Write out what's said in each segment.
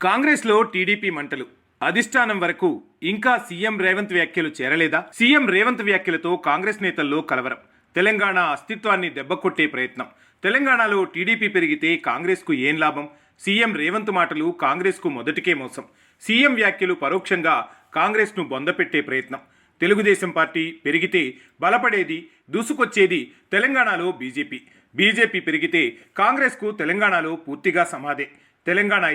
కాంగ్రెస్లో టీడీపీ మంటలు అధిష్టానం వరకు ఇంకా సీఎం రేవంత్ వ్యాఖ్యలు చేరలేదా? సీఎం రేవంత్ వ్యాఖ్యలతో కాంగ్రెస్ నేతల్లో కలవరం. తెలంగాణ అస్తిత్వాన్ని దెబ్బకొట్టే ప్రయత్నం. తెలంగాణలో టీడీపీ పెరిగితే కాంగ్రెస్కు ఏం లాభం? సీఎం రేవంత్ మాటలు కాంగ్రెస్కు మొదటికే మోసం. సీఎం వ్యాఖ్యలు పరోక్షంగా కాంగ్రెస్ను బొందపెట్టే ప్రయత్నం. తెలుగుదేశం పార్టీ పెరిగితే బలపడేది, దూసుకొచ్చేది తెలంగాణలో బీజేపీ. బీజేపీ పెరిగితే కాంగ్రెస్కు తెలంగాణలో పూర్తిగా సమాధే. తెలంగాణ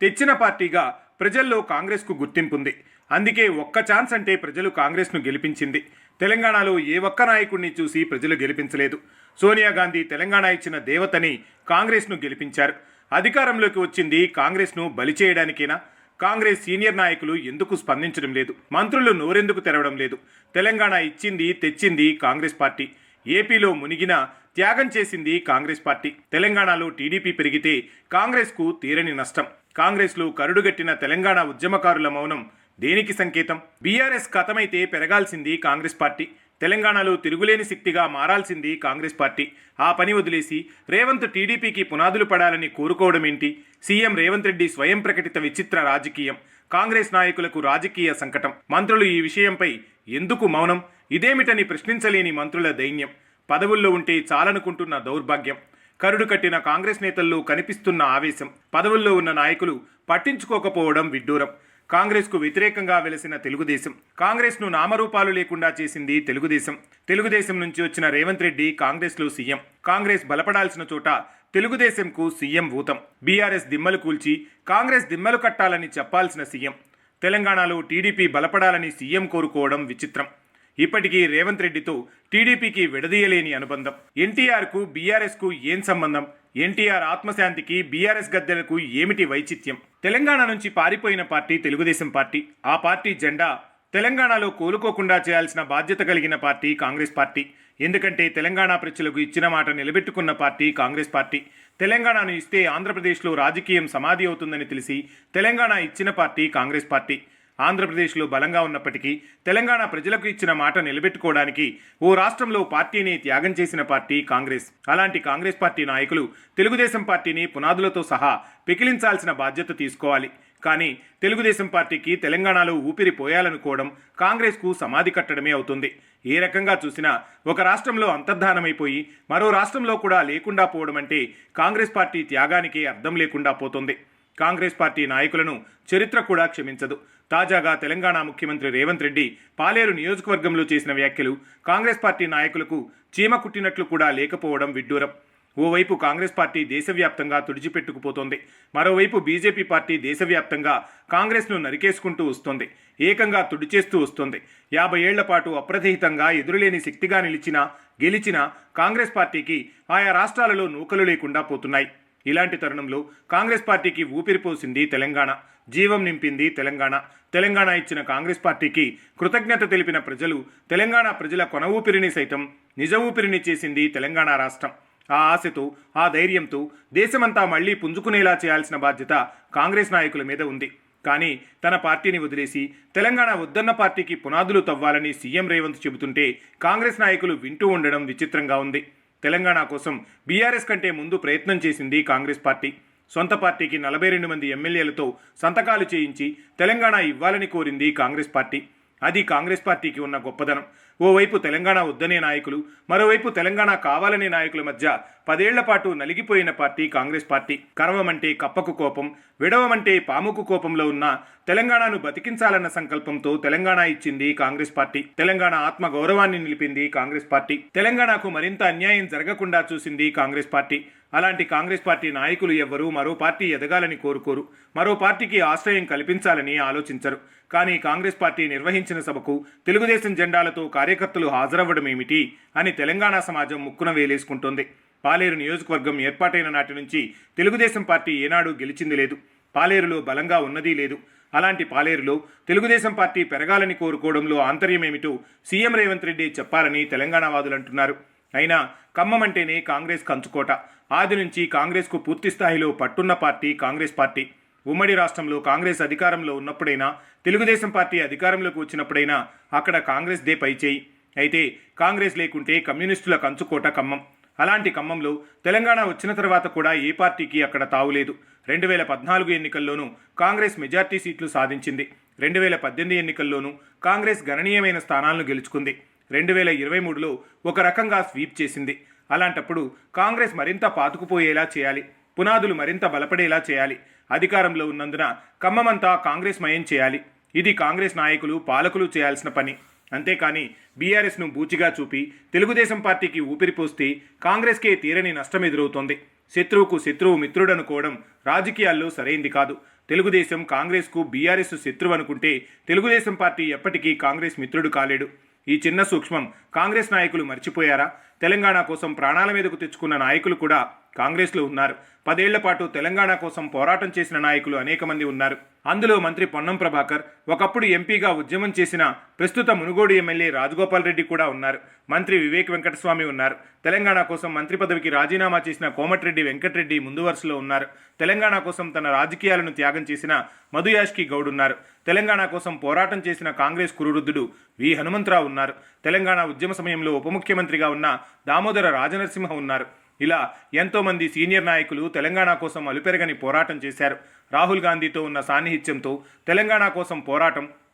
తెచ్చిన పార్టీగా ప్రజల్లో కాంగ్రెస్కు గుర్తింపుంది. అందుకే ఒక్క ఛాన్స్ అంటే ప్రజలు కాంగ్రెస్ను గెలిపించింది. తెలంగాణలో ఏ ఒక్క నాయకుడిని చూసి ప్రజలు గెలిపించలేదు. సోనియా గాంధీ తెలంగాణ ఇచ్చిన దేవతని కాంగ్రెస్ను గెలిపించారు. అధికారంలోకి వచ్చింది కాంగ్రెస్ను బలి చేయడానికేనా? కాంగ్రెస్ సీనియర్ నాయకులు ఎందుకు స్పందించడం లేదు? మంత్రులు నోరెందుకు తెరవడం లేదు? తెలంగాణ తెచ్చింది కాంగ్రెస్ పార్టీ. ఏపీలో మునిగిన త్యాగం చేసింది కాంగ్రెస్ పార్టీ. తెలంగాణలో టీడీపీ పెరిగితే కాంగ్రెస్కు తీరని నష్టం. కాంగ్రెస్లో కరుడుగట్టిన తెలంగాణ ఉద్యమకారుల మౌనం దేనికి సంకేతం? బీఆర్ఎస్ ఖతమైతే పెరగాల్సింది కాంగ్రెస్ పార్టీ. తెలంగాణలో తిరుగులేని శక్తిగా మారాల్సింది కాంగ్రెస్ పార్టీ. ఆ పని వదిలేసి రేవంత్ టీడీపీకి పునాదులు పడాలని కోరుకోవడం ఏంటి? సీఎం రేవంత్ రెడ్డి స్వయం ప్రకటిత విచిత్ర రాజకీయం. కాంగ్రెస్ నాయకులకు రాజకీయ సంకటం. మంత్రులు ఈ విషయంపై ఎందుకు మౌనం? ఇదేమిటని ప్రశ్నించలేని మంత్రుల దైన్యం. పదవుల్లో ఉంటే చాలనుకుంటున్న దౌర్భాగ్యం. కరుడు కట్టిన కాంగ్రెస్ నేతల్లో కనిపిస్తున్న ఆవేశం. పదవుల్లో ఉన్న నాయకులు పట్టించుకోకపోవడం విడ్డూరం. కాంగ్రెస్కు వ్యతిరేకంగా వెలసిన తెలుగుదేశం. కాంగ్రెస్ను నామరూపాలు లేకుండా చేసింది తెలుగుదేశం. తెలుగుదేశం నుంచి వచ్చిన రేవంత్ రెడ్డి కాంగ్రెస్లో సీఎం. కాంగ్రెస్ బలపడాల్సిన చోట తెలుగుదేశంకు సీఎం ఊతం. బీఆర్ఎస్ దిమ్మలు కూల్చి కాంగ్రెస్ దిమ్మలు కట్టాలని చెప్పాల్సిన సీఎం. తెలంగాణలో టీడీపీ బలపడాలని సీఎం కోరుకోవడం విచిత్రం. ఇప్పటికీ రేవంత్ రెడ్డితో టీడీపీకి విడదీయలేని అనుబంధం. ఎన్టీఆర్కు బీఆర్ఎస్కు ఏం సంబంధం? ఎన్టీఆర్ ఆత్మశాంతికి బీఆర్ఎస్ గద్దెలకు ఏమిటి వైచిత్యం? తెలంగాణ నుంచి పారిపోయిన పార్టీ తెలుగుదేశం పార్టీ. ఆ పార్టీ జెండా తెలంగాణలో కోలుకోకుండా చేయాల్సిన బాధ్యత కలిగిన పార్టీ కాంగ్రెస్ పార్టీ. ఎందుకంటే తెలంగాణ ప్రజలకు ఇచ్చిన మాట నిలబెట్టుకున్న పార్టీ కాంగ్రెస్ పార్టీ. తెలంగాణను ఇస్తే ఆంధ్రప్రదేశ్లో రాజకీయం సమాధి అవుతుందని తెలిసి తెలంగాణ ఇచ్చిన పార్టీ కాంగ్రెస్ పార్టీ. ఆంధ్రప్రదేశ్లో బలంగా ఉన్నప్పటికీ తెలంగాణ ప్రజలకు ఇచ్చిన మాట నిలబెట్టుకోవడానికి ఓ రాష్ట్రంలో పార్టీని త్యాగం చేసిన పార్టీ కాంగ్రెస్. అలాంటి కాంగ్రెస్ పార్టీ నాయకులు తెలుగుదేశం పార్టీని పునాదులతో సహా పెకిలించాల్సిన బాధ్యత తీసుకోవాలి. కానీ తెలుగుదేశం పార్టీకి తెలంగాణలో ఊపిరి పోయాలనుకోవడం కాంగ్రెస్కు సమాధి కట్టడమే అవుతుంది. ఏ రకంగా చూసినా ఒక రాష్ట్రంలో అంతర్ధానమైపోయి మరో రాష్ట్రంలో కూడా లేకుండా పోవడం అంటే కాంగ్రెస్ పార్టీ త్యాగానికి అర్థం లేకుండా పోతుంది. కాంగ్రెస్ పార్టీ నాయకులను చరిత్ర కూడా క్షమించదు. తాజాగా తెలంగాణ ముఖ్యమంత్రి రేవంత్ రెడ్డి పాలేరు నియోజకవర్గంలో చేసిన వ్యాఖ్యలు కాంగ్రెస్ పార్టీ నాయకులకు చీమ కుట్టినట్లు కూడా లేకపోవడం విడ్డూరం. ఓవైపు కాంగ్రెస్ పార్టీ దేశవ్యాప్తంగా తుడిచిపెట్టుకుపోతోంది. మరోవైపు బీజేపీ పార్టీ దేశవ్యాప్తంగా కాంగ్రెస్ను నరికేసుకుంటూ వస్తోంది. ఏకంగా తుడిచేస్తూ వస్తోంది. 50 ఏళ్ల పాటు అప్రతిహితంగా ఎదురులేని శక్తిగా గెలిచిన కాంగ్రెస్ పార్టీకి ఆయా రాష్ట్రాలలో నూకలు లేకుండా పోతున్నాయి. ఇలాంటి తరుణంలో కాంగ్రెస్ పార్టీకి ఊపిరిపోసింది తెలంగాణ. జీవం నింపింది తెలంగాణ. తెలంగాణ ఇచ్చిన కాంగ్రెస్ పార్టీకి కృతజ్ఞత తెలిపిన ప్రజలు తెలంగాణ ప్రజల కొన ఊపిరిని సైతం నిజ ఊపిరిని చేసింది తెలంగాణ రాష్ట్రం. ఆ ఆశతో, ఆ ధైర్యంతో దేశమంతా మళ్లీ పుంజుకునేలా చేయాల్సిన బాధ్యత కాంగ్రెస్ నాయకుల మీద ఉంది. కానీ తన పార్టీని వదిలేసి తెలంగాణ వద్దన్న పార్టీకి పునాదులు తవ్వాలని సీఎం రేవంత్ చెబుతుంటే కాంగ్రెస్ నాయకులు వింటూ ఉండడం విచిత్రంగా ఉంది. తెలంగాణ కోసం బీఆర్ఎస్ కంటే ముందు ప్రయత్నం చేసింది కాంగ్రెస్ పార్టీ. సొంత పార్టీకి 42 మంది ఎమ్మెల్యేలతో సంతకాలు చేయించి తెలంగాణ ఇవ్వాలని కోరింది కాంగ్రెస్ పార్టీ. అది కాంగ్రెస్ పార్టీకి ఉన్న గొప్పదనం. ఓవైపు తెలంగాణ వద్దనే నాయకులు, మరోవైపు తెలంగాణ కావాలనే నాయకుల మధ్య 10 ఏళ్ల పాటు నలిగిపోయిన పార్టీ కాంగ్రెస్ పార్టీ. కరవమంటే కప్పకు కోపం, విడవమంటే పాముకు కోపంలో ఉన్న తెలంగాణను బతికించాలన్న సంకల్పంతో తెలంగాణ ఇచ్చింది కాంగ్రెస్ పార్టీ. తెలంగాణ ఆత్మ గౌరవాన్ని నిలిపింది కాంగ్రెస్ పార్టీ. తెలంగాణకు మరింత అన్యాయం జరగకుండా చూసింది కాంగ్రెస్ పార్టీ. అలాంటి కాంగ్రెస్ పార్టీ నాయకులు ఎవ్వరూ మరో పార్టీ ఎదగాలని కోరుకోరు. మరో పార్టీకి ఆశ్రయం కల్పించాలని ఆలోచించరు. కానీ కాంగ్రెస్ పార్టీ నిర్వహించిన సభకు తెలుగుదేశం జెండాలతో కార్యకర్తలు హాజరవ్వడం ఏమిటి అని తెలంగాణ సమాజం ముక్కున వేలేసుకుంటోంది. పాలేరు నియోజకవర్గం ఏర్పాటైన నాటి నుంచి తెలుగుదేశం పార్టీ ఏనాడు గెలిచింది లేదు. పాలేరులో బలంగా ఉన్నదీ లేదు. అలాంటి పాలేరులో తెలుగుదేశం పార్టీ పెరగాలని కోరుకోవడంలో ఆంతర్యమేమిటో సీఎం రేవంత్ రెడ్డి చెప్పాలని తెలంగాణ వాదులు అంటున్నారు. అయినా ఖమ్మం అంటేనే కాంగ్రెస్ కంచుకోట. ఆది నుంచి కాంగ్రెస్కు పూర్తి స్థాయిలో పట్టున్న పార్టీ కాంగ్రెస్ పార్టీ. ఉమ్మడి రాష్ట్రంలో కాంగ్రెస్ అధికారంలో ఉన్నప్పుడైనా, తెలుగుదేశం పార్టీ అధికారంలోకి వచ్చినప్పుడైనా అక్కడ కాంగ్రెస్ దే పైచేయి. అయితే కాంగ్రెస్ లేకుంటే కమ్యూనిస్టుల కంచుకోట ఖమ్మం. అలాంటి ఖమ్మంలో తెలంగాణ వచ్చిన తర్వాత కూడా ఏ పార్టీకి అక్కడ తావులేదు. 2014 ఎన్నికల్లోనూ కాంగ్రెస్ మెజార్టీ సీట్లు సాధించింది. 2018 ఎన్నికల్లోనూ కాంగ్రెస్ గణనీయమైన స్థానాలను గెలుచుకుంది. 2023లో ఒక రకంగా స్వీప్ చేసింది. అలాంటప్పుడు కాంగ్రెస్ మరింత పాతుకుపోయేలా చేయాలి, పునాదులు మరింత బలపడేలా చేయాలి. అధికారంలో ఉన్నందున ఖమ్మమంతా కాంగ్రెస్ మయం చేయాలి. ఇది కాంగ్రెస్ నాయకులు, పాలకులు చేయాల్సిన పని. అంతేకాని బీఆర్ఎస్ను బూచిగా చూపి తెలుగుదేశం పార్టీకి ఊపిరిపోస్తే కాంగ్రెస్కే తీరని నష్టం ఎదురవుతోంది. శత్రువుకు శత్రువు మిత్రుడనుకోవడం రాజకీయాల్లో సరైంది కాదు. తెలుగుదేశం కాంగ్రెస్కు బీఆర్ఎస్ శత్రువు అనుకుంటే తెలుగుదేశం పార్టీ ఎప్పటికీ కాంగ్రెస్ మిత్రుడు కాలేడు. ఈ చిన్న సూక్ష్మం కాంగ్రెస్ నాయకులు మర్చిపోయారా? తెలంగాణ కోసం ప్రాణాల మీదకు తెచ్చుకున్న నాయకులు కూడా కాంగ్రెస్లో ఉన్నారు. 10 ఏళ్ల పాటు తెలంగాణ కోసం పోరాటం చేసిన నాయకులు అనేక మంది ఉన్నారు. అందులో మంత్రి పొన్నం ప్రభాకర్, ఒకప్పుడు ఎంపీగా ఉద్యమం చేసిన ప్రస్తుత మునుగోడు ఎమ్మెల్యే రాజగోపాల్ రెడ్డి కూడా ఉన్నారు. మంత్రి వివేక్ వెంకటస్వామి ఉన్నారు. తెలంగాణ కోసం మంత్రి పదవికి రాజీనామా చేసిన కోమటిరెడ్డి వెంకటరెడ్డి ముందు వరుసలో ఉన్నారు. తెలంగాణ కోసం తన రాజకీయాలను త్యాగం చేసిన మధుయాష్కి గౌడ్ ఉన్నారు. తెలంగాణ కోసం పోరాటం చేసిన కాంగ్రెస్ కురువృద్ధుడు వి హనుమంతరావు ఉన్నారు. తెలంగాణ ఉద్యమ సమయంలో ఉప ముఖ్యమంత్రిగా ఉన్న దామోదర రాజనరసింహ ఉన్నారు. ఇలా ఎంతోమంది సీనియర్ నాయకులు తెలంగాణ కోసం అలుపెరగని పోరాటం చేశారు. రాహుల్ గాంధీతో ఉన్న సాన్నిహిత్యంతో తెలంగాణ కోసం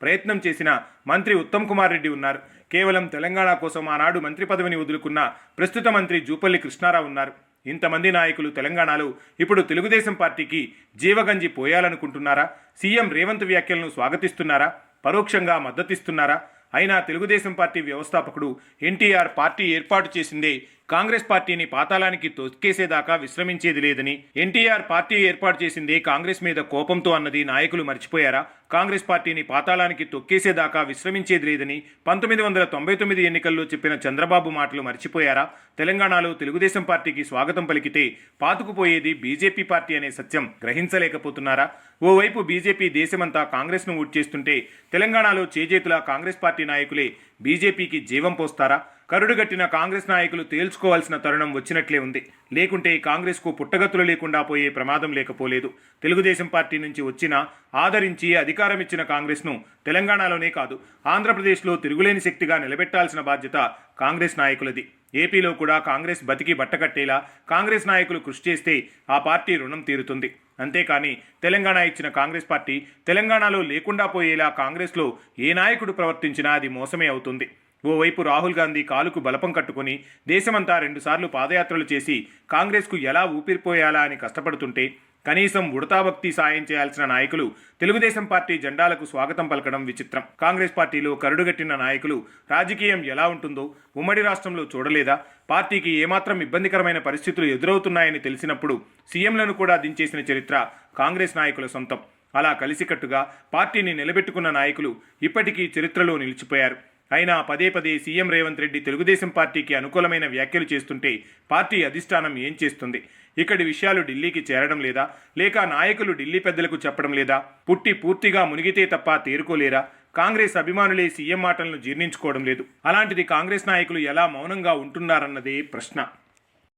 ప్రయత్నం చేసిన మంత్రి ఉత్తమ్ కుమార్ రెడ్డి ఉన్నారు. కేవలం తెలంగాణ కోసం ఆనాడు మంత్రి పదవిని వదులుకున్న ప్రస్తుత మంత్రి జూపల్లి కృష్ణారావు ఉన్నారు. ఇంతమంది నాయకులు తెలంగాణలో ఇప్పుడు తెలుగుదేశం పార్టీకి జీవగంజి పోయాలనుకుంటున్నారా? సీఎం రేవంత్ వ్యాఖ్యలను స్వాగతిస్తున్నారా? పరోక్షంగా మద్దతిస్తున్నారా? అయినా తెలుగుదేశం పార్టీ వ్యవస్థాపకుడు ఎన్టీఆర్ పార్టీ ఏర్పాటు చేసిందే కాంగ్రెస్ పార్టీని పాతాళానికి తొక్కేసేదాకా విశ్రమించేది లేదని, ఎన్టీఆర్ పార్టీ ఏర్పాటు చేసిందే కాంగ్రెస్ మీద కోపంతో అన్నది నాయకులు మర్చిపోయారా? కాంగ్రెస్ పార్టీని పాతాళానికి తొక్కేసేదాకా విశ్రమించేది లేదని 1999 ఎన్నికల్లో చెప్పిన చంద్రబాబు మాటలు మర్చిపోయారా? తెలంగాణలో తెలుగుదేశం పార్టీకి స్వాగతం పలికితే పాతుకుపోయేది బీజేపీ పార్టీ అనే సత్యం గ్రహించలేకపోతున్నారా? ఓవైపు బీజేపీ దేశమంతా కాంగ్రెస్ను ఊడ్చేస్తుంటే తెలంగాణలో చేజేతులా కాంగ్రెస్ పార్టీ నాయకులే బీజేపీకి జీవం పోస్తారా? కరుడుగట్టిన కాంగ్రెస్ నాయకులు తేల్చుకోవాల్సిన తరుణం వచ్చినట్లే ఉంది. లేకుంటే కాంగ్రెస్కు పుట్టగతులు లేకుండా పోయే ప్రమాదం లేకపోలేదు. తెలుగుదేశం పార్టీ నుంచి వచ్చిన, ఆదరించి అధికారం ఇచ్చిన కాంగ్రెస్ను తెలంగాణలోనే కాదు ఆంధ్రప్రదేశ్లో తిరుగులేని శక్తిగా నిలబెట్టాల్సిన బాధ్యత కాంగ్రెస్ నాయకులది. ఏపీలో కూడా కాంగ్రెస్ బతికి బట్టకట్టేలా కాంగ్రెస్ నాయకులు కృషి చేస్తే ఆ పార్టీ రుణం తీరుతుంది. అంతేకాని తెలంగాణ ఇచ్చిన కాంగ్రెస్ పార్టీ తెలంగాణలో లేకుండా పోయేలా కాంగ్రెస్లో ఏ నాయకుడు ప్రవర్తించినా అది మోసమే అవుతుంది. ఓవైపు రాహుల్ గాంధీ కాలుకు బలపం కట్టుకుని దేశమంతా 2 సార్లు పాదయాత్రలు చేసి కాంగ్రెస్కు ఎలా ఊపిరిపోయాలా అని కష్టపడుతుంటే కనీసం ఉడతాభక్తి సాయం చేయాల్సిన నాయకులు తెలుగుదేశం పార్టీ జెండాలకు స్వాగతం పలకడం విచిత్రం. కాంగ్రెస్ పార్టీలో కరుడుగట్టిన నాయకులు రాజకీయం ఎలా ఉంటుందో ఉమ్మడి రాష్ట్రంలో చూడలేదా? పార్టీకి ఏమాత్రం ఇబ్బందికరమైన పరిస్థితులు ఎదురవుతున్నాయని తెలిసినప్పుడు సీఎంలను కూడా దించేసిన చరిత్ర కాంగ్రెస్ నాయకుల సొంతం. అలా కలిసికట్టుగా పార్టీని నిలబెట్టుకున్న నాయకులు ఇప్పటికీ చరిత్రలో నిలిచిపోయారు. అయినా పదే పదే సీఎం రేవంత్ రెడ్డి తెలుగుదేశం పార్టీకి అనుకూలమైన వ్యాఖ్యలు చేస్తుంటే పార్టీ అధిష్టానం ఏం చేస్తుంది? ఇక్కడి విషయాలు ఢిల్లీకి చేరడం లేదా? లేక నాయకులు ఢిల్లీ పెద్దలకు చెప్పడం లేదా? పుట్టి పూర్తిగా మునిగితే తప్ప తేరుకోలేరా? కాంగ్రెస్ అభిమానులే సీఎం మాటలను జీర్ణించుకోవడం లేదు. అలాంటిది కాంగ్రెస్ నాయకులు ఎలా మౌనంగా ఉంటున్నారన్నదే ప్రశ్న.